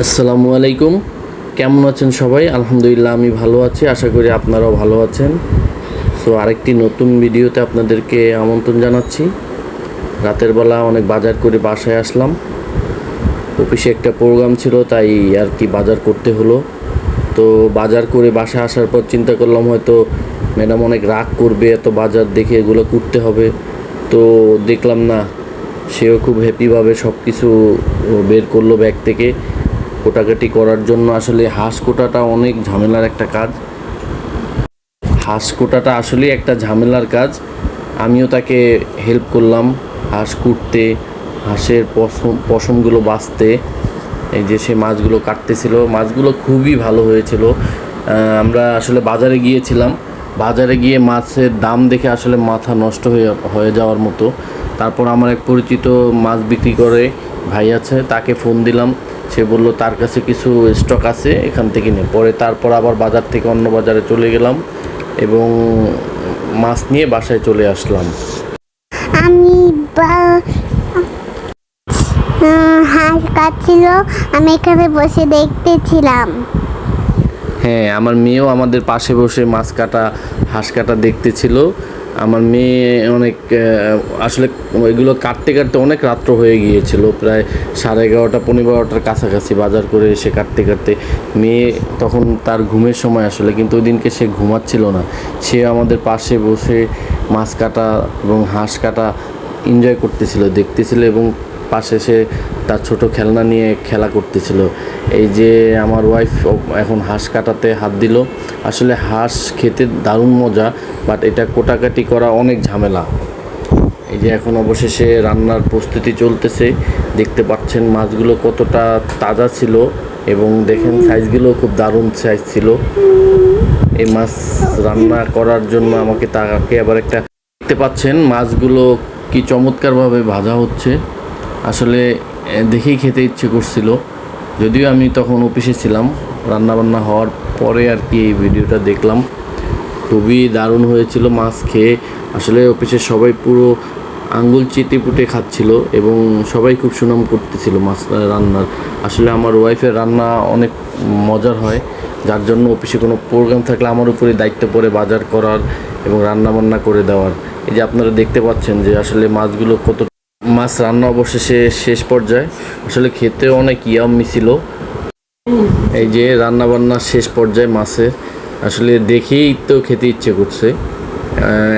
আসসালামু আলাইকুম। কেমন আছেন সবাই? আলহামদুলিল্লাহ আমি ভালো আছি, আশা করি আপনারাও ভালো আছেন। সো আরেকটি নতুন ভিডিওতে আপনাদেরকে আমন্ত্রণ জানাচ্ছি। রাতের বেলা অনেক বাজার করে বাসায় আসলাম। অফিসে একটা প্রোগ্রাম ছিল, তাই আর কি বাজার করতে হলো। তো বাজার করে বাসায় আসার পর চিন্তা করলাম হয়তো ম্যাডাম অনেক রাগ করবে, এত বাজার দেখে এগুলো করতে হবে। তো দেখলাম না, সেও খুব হ্যাপিভাবে সব কিছু বের করলো ব্যাগ থেকে। কোটাকাটি করার জন্য আসলে হাঁস কোটাটা অনেক ঝামেলার একটা কাজ। হাঁস কোটাটা আসলেই একটা ঝামেলার কাজ। আমিও তাকে হেল্প করলাম হাঁস কুটতে, হাঁসের পশমগুলো বাছতে। এই যে সে মাছগুলো কাটতেছিল, মাছগুলো খুবই ভালো হয়েছিল। আমরা আসলে বাজারে গিয়েছিলাম, বাজারে গিয়ে মাছের দাম দেখে আসলে মাথা নষ্ট হয়ে যাওয়ার মতো। তারপর আমার এক পরিচিত মাছ বিক্রি করে ভাই আছে, তাকে ফোন দিলাম। সে বলল তার কাছে কিছু স্টক আছে, এখান থেকে নে। পরে তারপর আবার বাজার থেকে অন্য বাজারে চলে গেলাম এবং মাছ নিয়ে বাসায় চলে আসলাম। আমি হাঁস কাটছিল, আমি এখানে বসে দেখতেছিলাম। হ্যাঁ, আমার মেয়েও আমাদের পাশে বসে মাছ কাটা, হাঁস কাটা দেখতেছিল। আমার মেয়ে অনেক আসলে ওইগুলো কাটতে কাটতে অনেক রাত্র হয়ে গিয়েছিল, প্রায় 11:30 12টার কাছাকাছি বাজার করে এসে কাটতে কাটতে। মেয়ে তখন তার ঘুমের সময় আসলে, কিন্তু ওই দিনকে সে ঘুমাচ্ছিল না। সে আমাদের পাশে বসে মাছ কাটা এবং হাঁস কাটা এনজয় করতেছিল, দেখতেছিল এবং পাশে সে তার ছোট খেলনা নিয়ে খেলা করতেছিল। এই যে আমার ওয়াইফ এখন হাঁস কাটাতে হাত দিল। আসলে হাঁস খেতে দারুণ মজা, বাট এটা কোটাকাটি করা অনেক ঝামেলা। এই যে এখন অবশেষে রান্নার প্রস্তুতি চলতেছে। দেখতে পাচ্ছেন মাছগুলো কতটা তাজা ছিল এবং দেখেন সাইজগুলো খুব দারুণ সাইজ ছিল। এই মাছ রান্না করার জন্য আমাকে তাকে আবার একটা, দেখতে পাচ্ছেন মাছগুলো কি চমৎকারভাবে ভাজা হচ্ছে। আসলে দেখেই খেতে ইচ্ছে করছিল, যদিও আমি তখন অফিসে ছিলাম। রান্নাবান্না হওয়ার পরে আর কি এই ভিডিওটা দেখলাম। খুবই দারুণ হয়েছিল মাছ খেয়ে। আসলে অফিসের সবাই পুরো আঙ্গুল চেটে পুটে খাচ্ছিল এবং সবাই খুব সুনাম করতেছিল মাছ রান্নার। আসলে আমার ওয়াইফের রান্না অনেক মজার হয়, যার জন্য অফিসে কোনো প্রোগ্রাম থাকলে আমার উপরে দায়িত্ব পড়ে বাজার করার এবং রান্নাবান্না করে দেওয়ার। এই যে আপনারা দেখতে পাচ্ছেন যে আসলে মাছগুলো কত, মাছ রান্না অবশেষে শেষ পর্যায়ে। আসলে খেতে অনেক ইয়াম্মি ছিল। এই যে রান্নাবান্না শেষ পর্যায়ে মাছের, আসলে দেখেই তো খেতে ইচ্ছে করছে।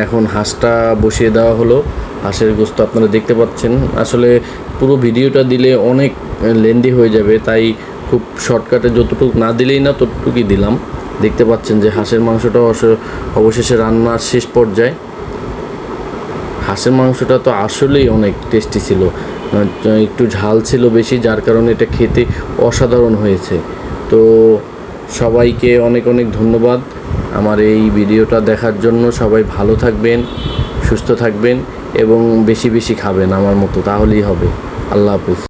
এখন হাঁসটা বসিয়ে দেওয়া হলো। হাঁসের গোস্ত আপনারা দেখতে পাচ্ছেন। আসলে পুরো ভিডিওটা দিলে অনেক লেন্দি হয়ে যাবে, তাই খুব শর্টকাটে যতটুকু না দিলেই না ততটুকুই দিলাম। দেখতে পাচ্ছেন যে হাঁসের মাংসটা অবশেষে রান্নার শেষ পর্যায়ে। হাঁসের মাংসটা তো আসলেই অনেক টেস্টি ছিল, একটু ঝাল ছিল বেশি, যার কারণে এটা খেতে অসাধারণ হয়েছে। তো সবাইকে অনেক অনেক ধন্যবাদ আমার এই ভিডিওটা দেখার জন্য। সবাই ভালো থাকবেন, সুস্থ থাকবেন এবং বেশি বেশি খাবেন আমার মতো, তাহলেই হবে। আল্লাহ হাফিজ।